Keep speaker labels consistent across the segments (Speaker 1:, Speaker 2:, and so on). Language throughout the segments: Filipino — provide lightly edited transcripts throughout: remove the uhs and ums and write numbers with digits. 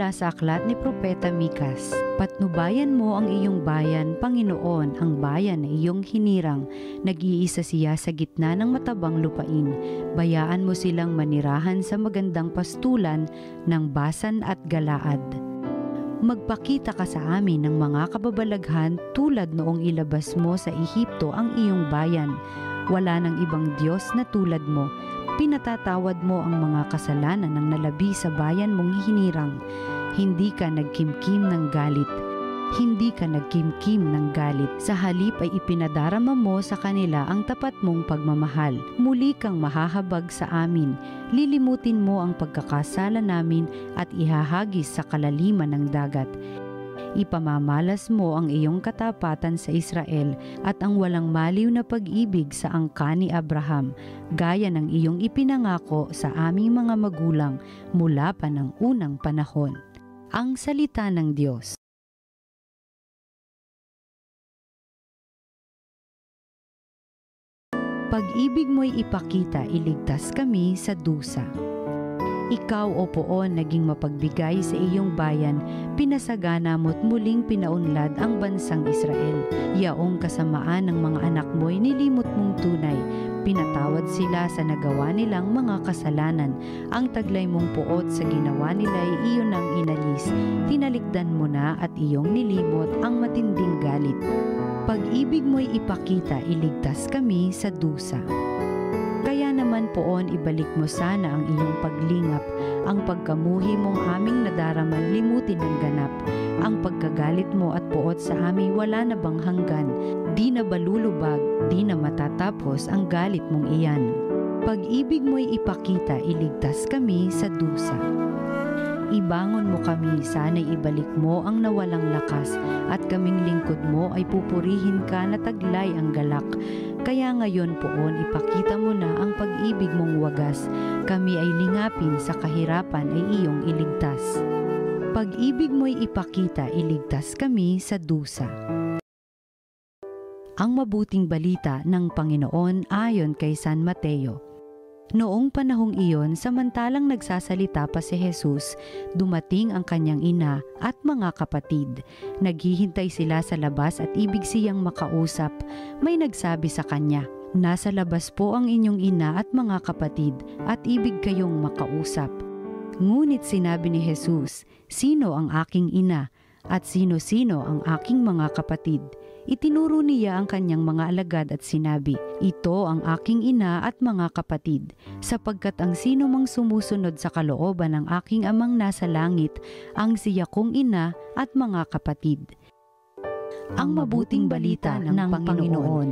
Speaker 1: mula sa aklat ni Propeta Mikas. Patnubayan mo ang iyong bayan, Panginoon, ang bayan na iyong hinirang. Nag-iisa siya sa gitna ng matabang lupain. Bayaan mo silang manirahan sa magandang pastulan ng Basan at Galaad. Magpakita ka sa amin ng mga kababalaghan tulad noong ilabas mo sa Ehipto ang iyong bayan. Wala nang ibang Diyos na tulad mo. Pinatatawad mo ang mga kasalanan ng nalabi sa bayan mong hinirang. Hindi ka nagkimkim ng galit. Hindi ka nagkimkim ng galit. Sa halip ay ipinadarama mo sa kanila ang tapat mong pagmamahal. Muli kang mahahabag sa amin. Lilimutin mo ang pagkakasala namin at ihahagis sa kalaliman ng dagat. Ipamamalas mo ang iyong katapatan sa Israel at ang walang maliw na pag-ibig sa angkan ni Abraham, gaya ng iyong ipinangako sa aming mga magulang mula pa ng unang panahon. Ang salita ng Diyos. Pag-ibig mo'y ipakita, iligtas kami sa dusa. Ikaw, O Poon, naging mapagbigay sa iyong bayan, pinasagana mo't muling pinaunlad ang bansang Israel. Yaong kasamaan ng mga anak mo'y nilimot mong tunay, pinatawad sila sa nagawa nilang mga kasalanan. Ang taglay mong puot sa ginawa nila'y iyon ang inalis, tinalikdan mo na at iyong nilimot ang matinding galit. Pag-ibig mo'y ipakita, iligtas kami sa dusa. Kaya naman, Poon, ibalik mo sana ang iyong paglingap, ang pagkamuhi mong aming nadaraman limutin ng ganap. Ang pagkagalit mo at puot sa amin wala na bang hanggan, di na balulubag, di na matatapos ang galit mong iyan. Pag-ibig mo'y ipakita, iligtas kami sa dusa. Ibangon mo kami, sana'y ibalik mo ang nawalang lakas, at kaming lingkod mo ay pupurihin ka na taglay ang galak. Kaya ngayon, Poon, ipakita mo na ang pag-ibig mong wagas, kami ay lingapin sa kahirapan ay iyong iligtas. Pag-ibig mo'y ipakita, iligtas kami sa dusa. Ang mabuting balita ng Panginoon ayon kay San Mateo. Noong panahong iyon, samantalang nagsasalita pa si Jesus, dumating ang kanyang ina at mga kapatid. Naghihintay sila sa labas at ibig siyang makausap. May nagsabi sa kanya, "Nasa labas po ang inyong ina at mga kapatid at ibig kayong makausap." Ngunit sinabi ni Jesus, "Sino ang aking ina at sino-sino ang aking mga kapatid?" Itinuro niya ang kanyang mga alagad at sinabi, "Ito ang aking ina at mga kapatid, sapagkat ang sino mang sumusunod sa kalooban ng aking amang nasa langit, ang siya kong ina at mga kapatid." Ang mabuting balita ng Panginoon.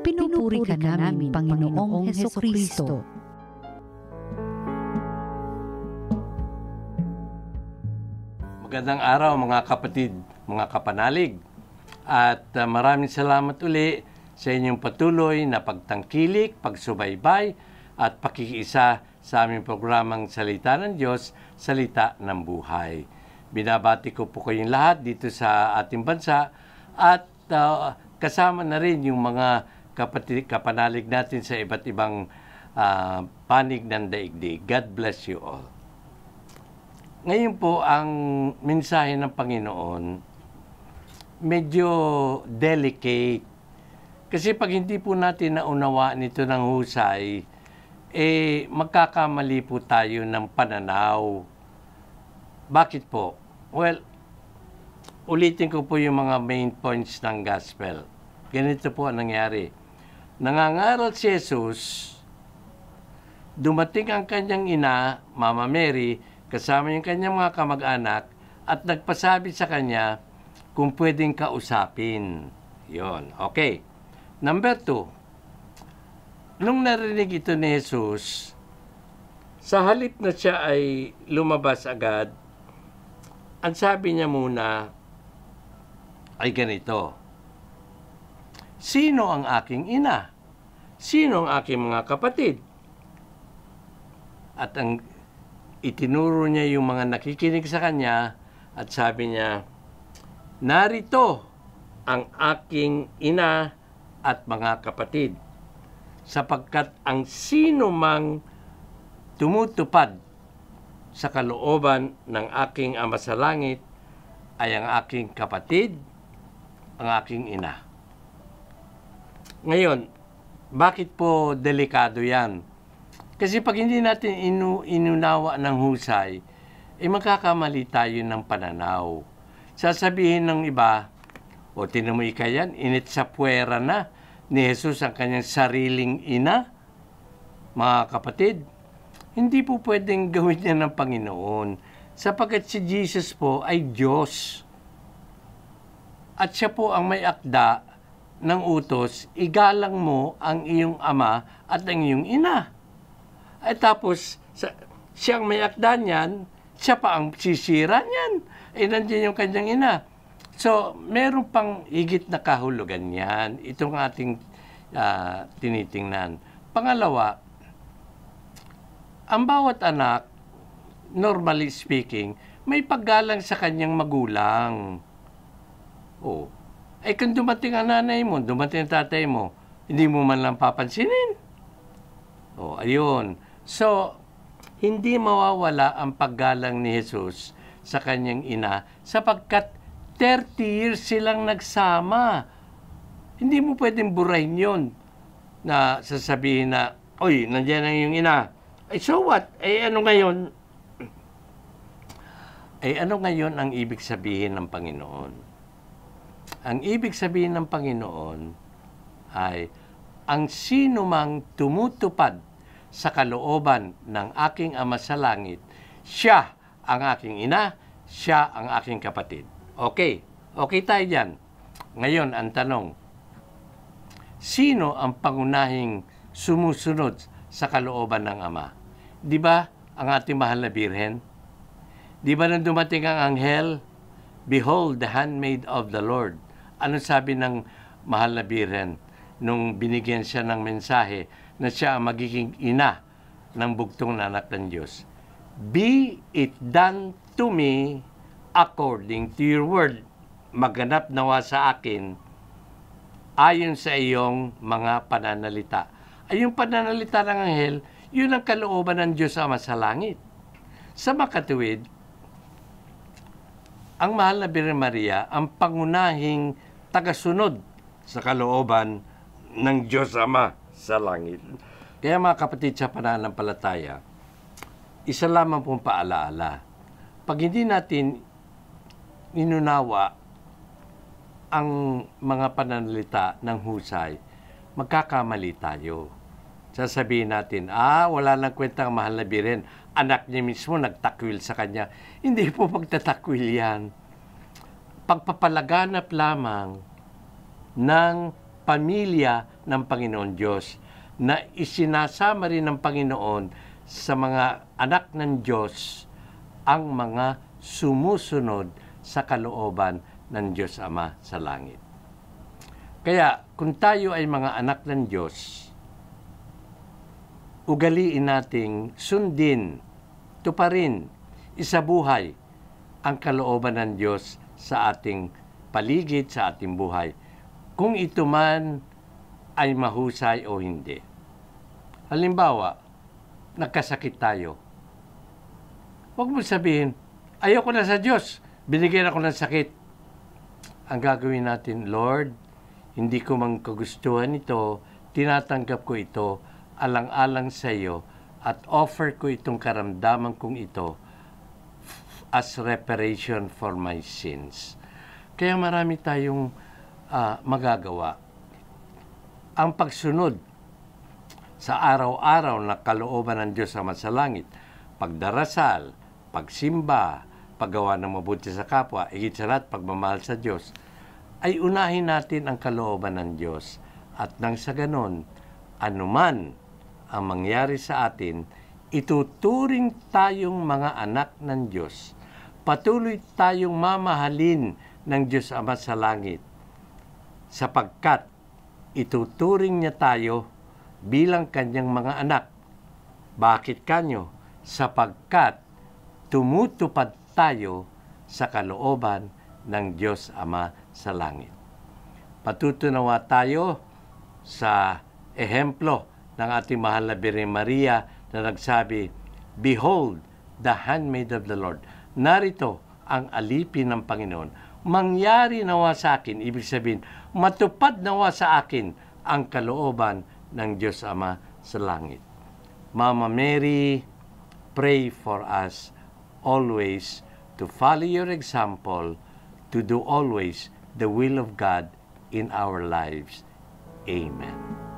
Speaker 1: Pinupuri ka namin, Panginoong Hesukristo.
Speaker 2: Magandang araw mga kapatid, mga kapanalig. At maraming salamat uli sa inyong patuloy na pagtangkilik, pagsubaybay at pakikiisa sa aming programang Salita ng Diyos, Salita ng Buhay. Binabati ko po kayong lahat dito sa ating bansa at kasama na rin yung mga kapanalig natin sa iba't ibang panig ng daigdig. God bless you all. Ngayon po ang mensahe ng Panginoon medyo delicate. Kasi pag hindi po natin naunawaan ito ng husay, magkakamali po tayo ng pananaw. Bakit po? Well, ulitin ko po yung mga main points ng gospel. Ganito po ang nangyari. Nangangaral si Jesus, dumating ang kanyang ina, Mama Mary, kasama yung kanyang mga kamag-anak, at nagpasabi sa kanya kung pwedeng kausapin. Yon. Okay. Number 2. Nung narinig ito ni Jesus, sa halip na siya ay lumabas agad, ang sabi niya muna ay ganito, "Sino ang aking ina? Sino ang aking mga kapatid?" At ang itinuro niya yung mga nakikinig sa kanya at sabi niya, "Narito ang aking ina at mga kapatid, sapagkat ang sino mang tumutupad sa kalooban ng aking Ama sa langit ay ang aking kapatid, ang aking ina. Ngayon, bakit po delikado yan? Kasi pag hindi natin inunawa ng husay, magkakamali tayo ng pananaw. Sasabihin ng iba, o tinan mo yan, init sa puwera na ni Jesus ang kanyang sariling ina. Mga kapatid, hindi po pwedeng gawin niya ng Panginoon sapagkat si Jesus po ay Diyos. At siya po ang may akda ng utos, igalang mo ang iyong ama at ang iyong ina. At tapos, siya ang may akda niyan, siya pa ang sisira niyan. Nandiyan yung kanyang ina. So, meron pang higit na kahulugan yan. Itong ating tinitingnan. Pangalawa, ang bawat anak, normally speaking, may paggalang sa kanyang magulang. Oh. Kung dumating ang nanay mo, dumating ang tatay mo, hindi mo man lang papansinin. Oh, ayun. So, hindi mawawala ang paggalang ni Jesus sa kanyang ina sapagkat 30 years silang nagsama. Hindi mo pwedeng burahin yun na sasabihin na, oy, nandiyan ang iyong ina. So what? Ano ngayon? Ano ngayon ang ibig sabihin ng Panginoon? Ang ibig sabihin ng Panginoon ay ang sino mang tumutupad sa kalooban ng aking Ama sa langit, siya ang aking ina, siya ang aking kapatid. Okay tayo dyan. Ngayon, ang tanong, sino ang pangunahing sumusunod sa kalooban ng Ama? Di ba ang ating mahal na Birhen? Di ba nang dumating ang anghel, behold the handmaid of the Lord. Ano sabi ng mahal na Birhen nung binigyan siya ng mensahe na siya ang magiging ina ng bugtong na anak ng Diyos? Be it done to me according to your word. Maganap nawa sa akin ayon sa iyong mga pananalita. Ay yung pananalita ng anghel, yun ang kalooban ng Diyos Ama sa langit. Sa makatuwid, ang mahal na Birhen Maria ang pangunahing tagasunod sa kalooban ng Diyos Ama sa langit. Kaya mga kapatid sa pananampalataya, isa lamang pong paalaala. Pag hindi natin inunawa ang mga pananalita ng husay, magkakamali tayo. Sasabihin natin, wala nang kwenta ang mahal na Birhen. Anak niya mismo nagtakwil sa kanya. Hindi po pagtatakwil yan. Pagpapalaganap lamang ng pamilya ng Panginoon Diyos na isinasama rin ng Panginoon sa mga anak ng Diyos ang mga sumusunod sa kalooban ng Diyos Ama sa langit. Kaya kung tayo ay mga anak ng Diyos, ugaliin nating sundin, tuparin, isabuhay ang kalooban ng Diyos sa ating paligid, sa ating buhay. Kung ito man ay mahusay o hindi. Halimbawa, nagkasakit tayo. Huwag mo sabihin, ayoko na sa Diyos, binigyan ako ng sakit. Ang gagawin natin, Lord, hindi ko man kagustuhan ito, tinatanggap ko ito, alang-alang sa iyo, at offer ko itong karamdaman kong ito as reparation for my sins. Kaya marami tayong magagawa. Ang pagsunod sa araw-araw na kalooban ng Diyos Ama sa langit, pagdarasal, pagsimba, paggawa ng mabuti sa kapwa, higit sa lahat, pagmamahal sa Diyos, ay unahin natin ang kalooban ng Diyos. At nang sa ganon, anuman ang mangyari sa atin, ituturing tayong mga anak ng Diyos. Patuloy tayong mamahalin ng Diyos Ama sa langit, sapagkat ituturing niya tayo bilang kanyang mga anak. Bakit kanyo? Sapagkat tumutupad tayo sa kalooban ng Diyos Ama sa langit. Patutunawa tayo sa ehemplo ng ating mahal na Birhen Maria na nagsabi, behold the handmaid of the Lord. Narito ang alipin ng Panginoon. Mangyari nawa sa akin, ibig sabihin, matupad nawa sa akin ang kalooban ng Diyos Ama sa langit. Mama Mary, pray for us always to follow your example, to do always the will of God in our lives. Amen.